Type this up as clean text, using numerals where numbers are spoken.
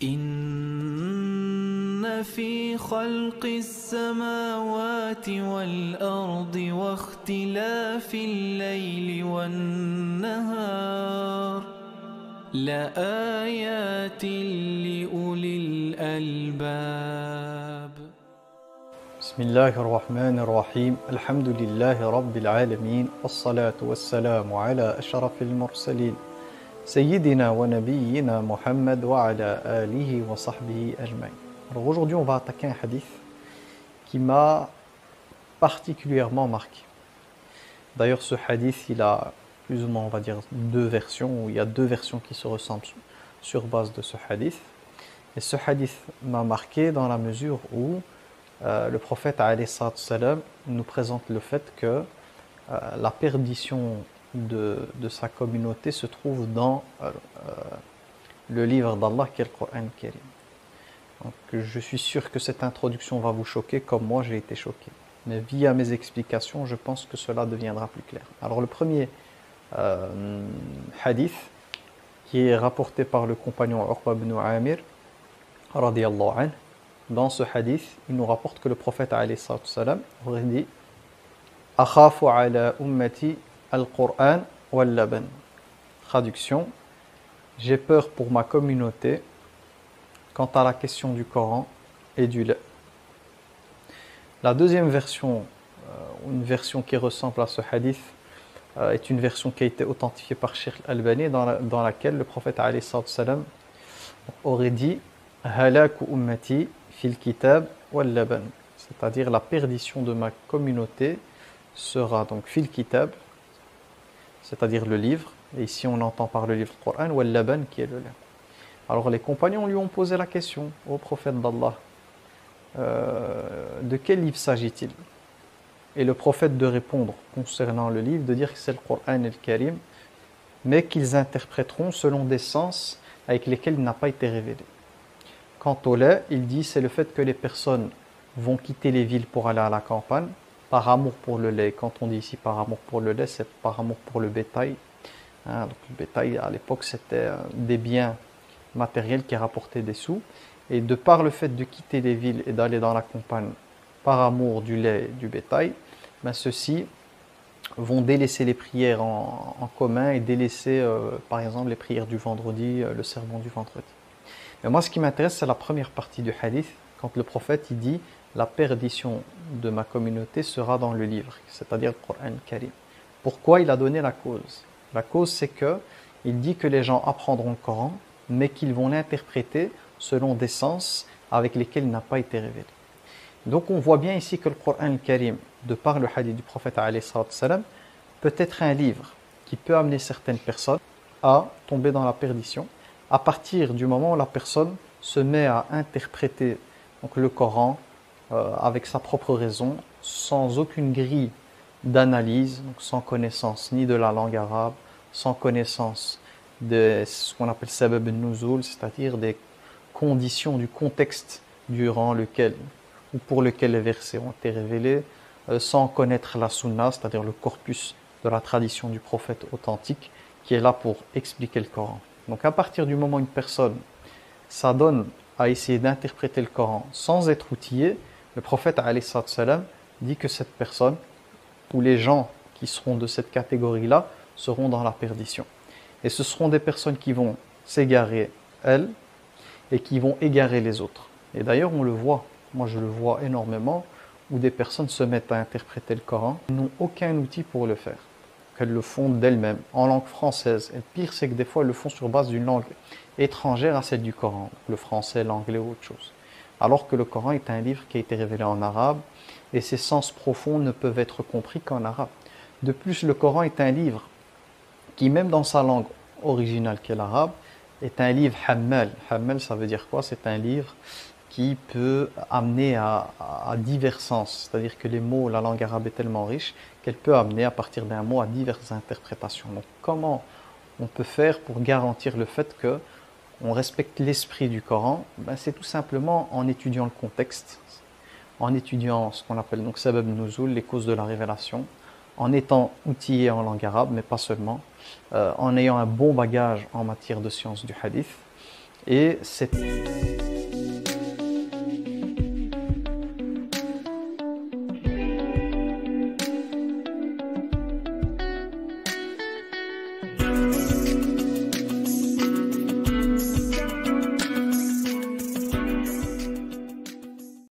إن في خلق السماوات والأرض واختلاف الليل والنهار لآيات لأولي الألباب. بسم الله الرحمن الرحيم. الحمد لله رب العالمين، والصلاة والسلام على أشرف المرسلين سيدنا ونبينا Muhammad wa ala alihi wa sahbihi ajmaïn. Alors aujourd'hui on va attaquer un hadith qui m'a particulièrement marqué. D'ailleurs ce hadith il a plus ou moins on va dire deux versions, ou il y a deux versions qui se ressemblent sur base de ce hadith. Et ce hadith m'a marqué dans la mesure où le prophète alayhi salam nous présente le fait que la perdition de sa communauté se trouve dans le livre d'Allah qui est le Coran Karim. Donc, je suis sûr que cette introduction va vous choquer comme moi j'ai été choqué. Mais via mes explications, je pense que cela deviendra plus clair. Alors le premier hadith qui est rapporté par le compagnon Uqba ibn Amir radiyallahu anhu. Dans ce hadith, il nous rapporte que le prophète alayhi salam aurait dit « Akhafu ala ummati al-Qur'an wal-laban » Traduction, j'ai peur pour ma communauté quant à la question du Coran et du lait. La deuxième version, une version qui ressemble à ce hadith, est une version qui a été authentifiée par Cheikh Al-Albani dans laquelle le prophète alayhi salam aurait dit « Halaku ummati fil kitab wal laban » c'est-à-dire la perdition de ma communauté sera donc fil kitab, c'est-à-dire le livre, et ici on entend par le livre Coran, wal laban qui est le lait. Alors les compagnons lui ont posé la question au prophète d'Allah, de quel livre s'agit-il? Et le prophète de répondre concernant le livre, de dire que c'est le Coran al-Karim, mais qu'ils interpréteront selon des sens avec lesquels il n'a pas été révélé. Quant au lait, il dit c'est le fait que les personnes vont quitter les villes pour aller à la campagne par amour pour le lait. Quand on dit ici par amour pour le lait, c'est par amour pour le bétail. Donc, le bétail à l'époque c'était des biens matériels qui rapportaient des sous. Et de par le fait de quitter les villes et d'aller dans la campagne par amour du lait et du bétail, ben ceux-ci vont délaisser les prières en commun et délaisser par exemple les prières du vendredi, le sermon du vendredi. Mais moi, ce qui m'intéresse, c'est la première partie du hadith, quand le prophète il dit « La perdition de ma communauté sera dans le livre », c'est-à-dire le Coran Karim. Pourquoi il a donné la cause? La cause, c'est qu'il dit que les gens apprendront le Coran, mais qu'ils vont l'interpréter selon des sens avec lesquels il n'a pas été révélé. Donc, on voit bien ici que le Coran Karim, de par le hadith du prophète alayhi salam, peut être un livre qui peut amener certaines personnes à tomber dans la perdition, à partir du moment où la personne se met à interpréter donc, le Coran avec sa propre raison, sans aucune grille d'analyse, donc sans connaissance ni de la langue arabe, sans connaissance de ce qu'on appelle sabab al-nuzul, c'est-à-dire des conditions du contexte durant lequel ou pour lequel les versets ont été révélés, sans connaître la sunna, c'est-à-dire le corpus de la tradition du prophète authentique qui est là pour expliquer le Coran. Donc à partir du moment où une personne s'adonne à essayer d'interpréter le Coran sans être outillé, le prophète alayhi salam dit que cette personne, ou les gens qui seront de cette catégorie-là, seront dans la perdition. Et ce seront des personnes qui vont s'égarer, elles, et qui vont égarer les autres. Et d'ailleurs on le voit, moi je le vois énormément, où des personnes se mettent à interpréter le Coran, ils n'ont aucun outil pour le faire. Elles le font d'elles-mêmes, en langue française. Et le pire, c'est que des fois, elles le font sur base d'une langue étrangère à celle du Coran, le français, l'anglais ou autre chose. Alors que le Coran est un livre qui a été révélé en arabe, et ses sens profonds ne peuvent être compris qu'en arabe. De plus, le Coran est un livre qui, même dans sa langue originale qui est l'arabe, est un livre hammal. Hammal, ça veut dire quoi? C'est un livre qui peut amener à divers sens. C'est-à-dire que les mots, la langue arabe est tellement riche qu'elle peut amener à partir d'un mot à diverses interprétations. Donc comment on peut faire pour garantir le fait qu'on respecte l'esprit du Coran? Ben, c'est tout simplement en étudiant le contexte, en étudiant ce qu'on appelle donc sabab nuzul, les causes de la révélation, en étant outillé en langue arabe, mais pas seulement, en ayant un bon bagage en matière de sciences du hadith. Et c'est